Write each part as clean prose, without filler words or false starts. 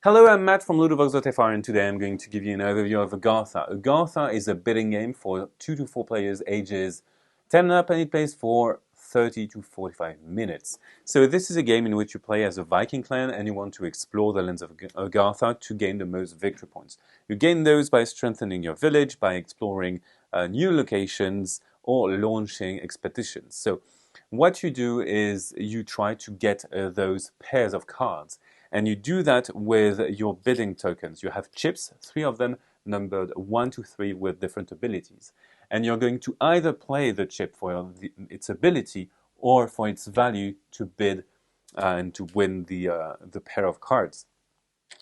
Hello, I'm Matt from Ludochrono, and today I'm going to give you an overview of Agartha. Agartha is a bidding game for 2 to 4 players ages 10 and up, and it plays for 30 to 45 minutes. So this is a game in which you play as a Viking clan and you want to explore the lands of Agartha to gain the most victory points. You gain those by strengthening your village, by exploring new locations, or launching expeditions. So what you do is you try to get those pairs of cards. And you do that with your bidding tokens. You have chips, 3 of them numbered 1 to 3 with different abilities. And you're going to either play the chip for its ability or for its value to bid and to win the pair of cards.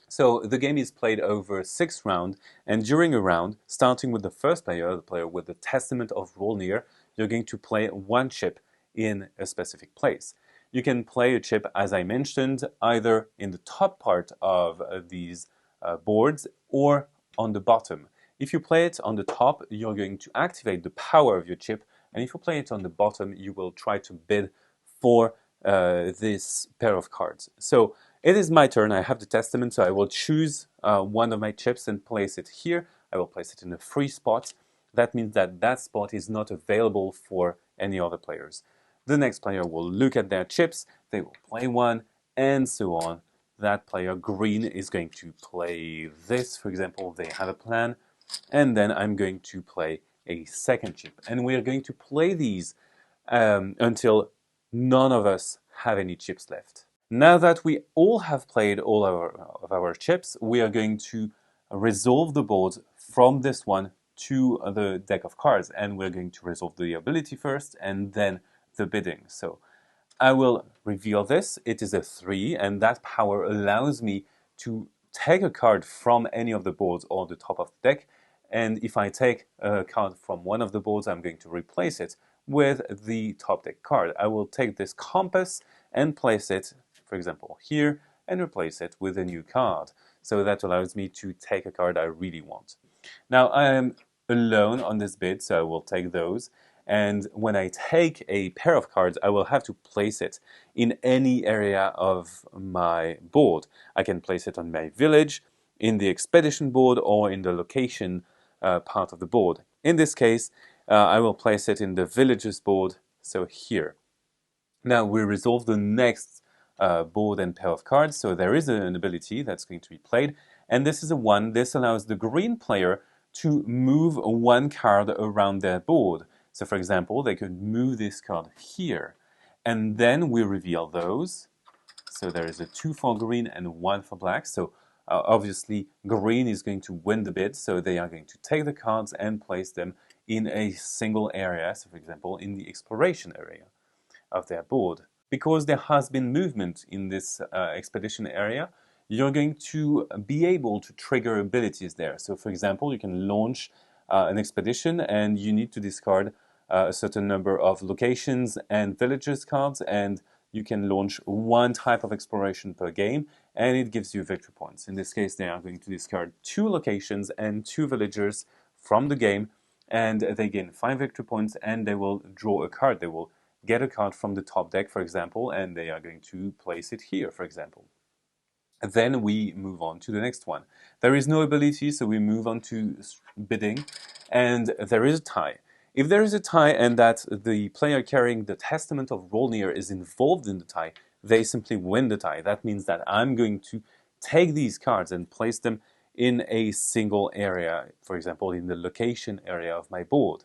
So the game is played over 6 rounds, and during a round, starting with the first player, the player with the Testament of Rolnir, you're going to play 1 chip in a specific place. You can play a chip, as I mentioned, either in the top part of these boards or on the bottom. If you play it on the top, you're going to activate the power of your chip, and if you play it on the bottom, you will try to bid for this pair of cards. So it is my turn. I have the Testament, so I will choose one of my chips and place it here. I will place it in a free spot. That means that that spot is not available for any other players. The next player will look at their chips, they will play one, and so on. That player, green, is going to play this, for example, they have a plan, and then I'm going to play a second chip. And we are going to play these until none of us have any chips left. Now that we all have played all of our chips, we are going to resolve the board from this one to the deck of cards, and we're going to resolve the ability first, and then the bidding. So I will reveal this. It is a 3, and that power allows me to take a card from any of the boards or the top of the deck. And if I take a card from one of the boards, I'm going to replace it with the top deck card. I will take this compass and place it, for example, here, and replace it with a new card. So that allows me to take a card I really want. Now I am alone on this bid, so I will take those. And when I take a pair of cards, I will have to place it in any area of my board. I can place it on my village, in the expedition board, or in the location part of the board. In this case, I will place it in the villages board, so here. Now we resolve the next board and pair of cards, so there is an ability that's going to be played, and this is a 1. This allows the green player to move 1 card around their board. So for example, they could move this card here, and then we reveal those. So there is a 2 for green and 1 for black. So obviously green is going to win the bid, so they are going to take the cards and place them in a single area, so for example in the exploration area of their board. Because there has been movement in this expedition area, you're going to be able to trigger abilities there. So for example, you can launch an expedition and you need to discard a certain number of locations and villages cards, and you can launch 1 type of exploration per game, and it gives you victory points. In this case, they are going to discard 2 locations and 2 villagers from the game, and they gain 5 victory points, and they will draw a card. They will get a card from the top deck, for example, and they are going to place it here, for example. Then we move on to the next one. There is no ability, so we move on to bidding, and there is a tie. If there is a tie and that the player carrying the Testament of Rolnir is involved in the tie, they simply win the tie. That means that I'm going to take these cards and place them in a single area, for example, in the location area of my board.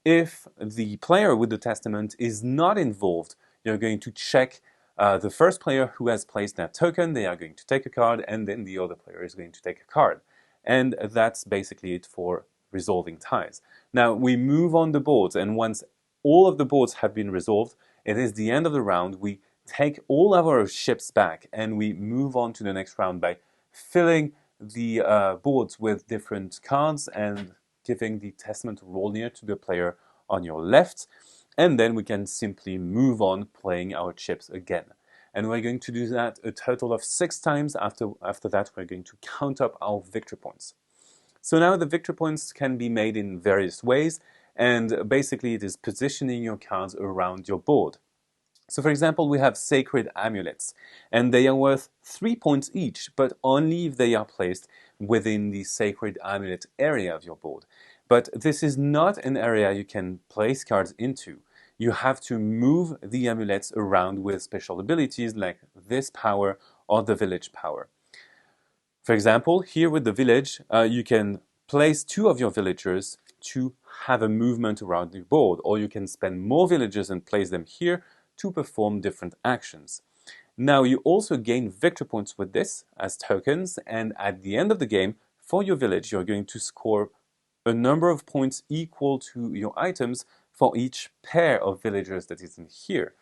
If the player with the Testament is not involved, you're going to check the first player who has placed that token. They are going to take a card, and then the other player is going to take a card. And that's basically it for resolving ties. Now we move on the boards, and once all of the boards have been resolved, it is the end of the round. We take all of our ships back, and we move on to the next round by filling the boards with different cards and giving the Testament of Rolnir to the player on your left, and then we can simply move on playing our chips again. And we're going to do that a total of 6 times. After that, we're going to count up our victory points. So now the victory points can be made in various ways, and basically it is positioning your cards around your board. So for example, we have sacred amulets, and they are worth 3 points each, but only if they are placed within the sacred amulet area of your board. But this is not an area you can place cards into. You have to move the amulets around with special abilities like this power or the village power. For example, here with the village, you can place 2 of your villagers to have a movement around the board, or you can spend more villagers and place them here to perform different actions. Now you also gain victory points with this as tokens, and at the end of the game, for your village, you're going to score a number of points equal to your items for each pair of villagers that is in here.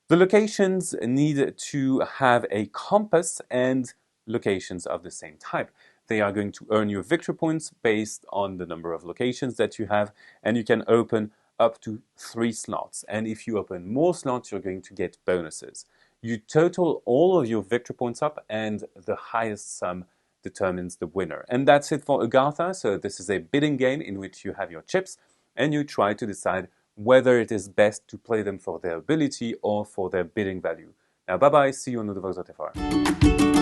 The locations need to have a compass and locations of the same type. They are going to earn you victory points based on the number of locations that you have, and you can open up to 3 slots. And if you open more slots, you're going to get bonuses. You total all of your victory points up, and the highest sum determines the winner. And that's it for Agartha. So this is a bidding game in which you have your chips, and you try to decide whether it is best to play them for their ability or for their bidding value. Now, bye-bye. See you on Ludochrono.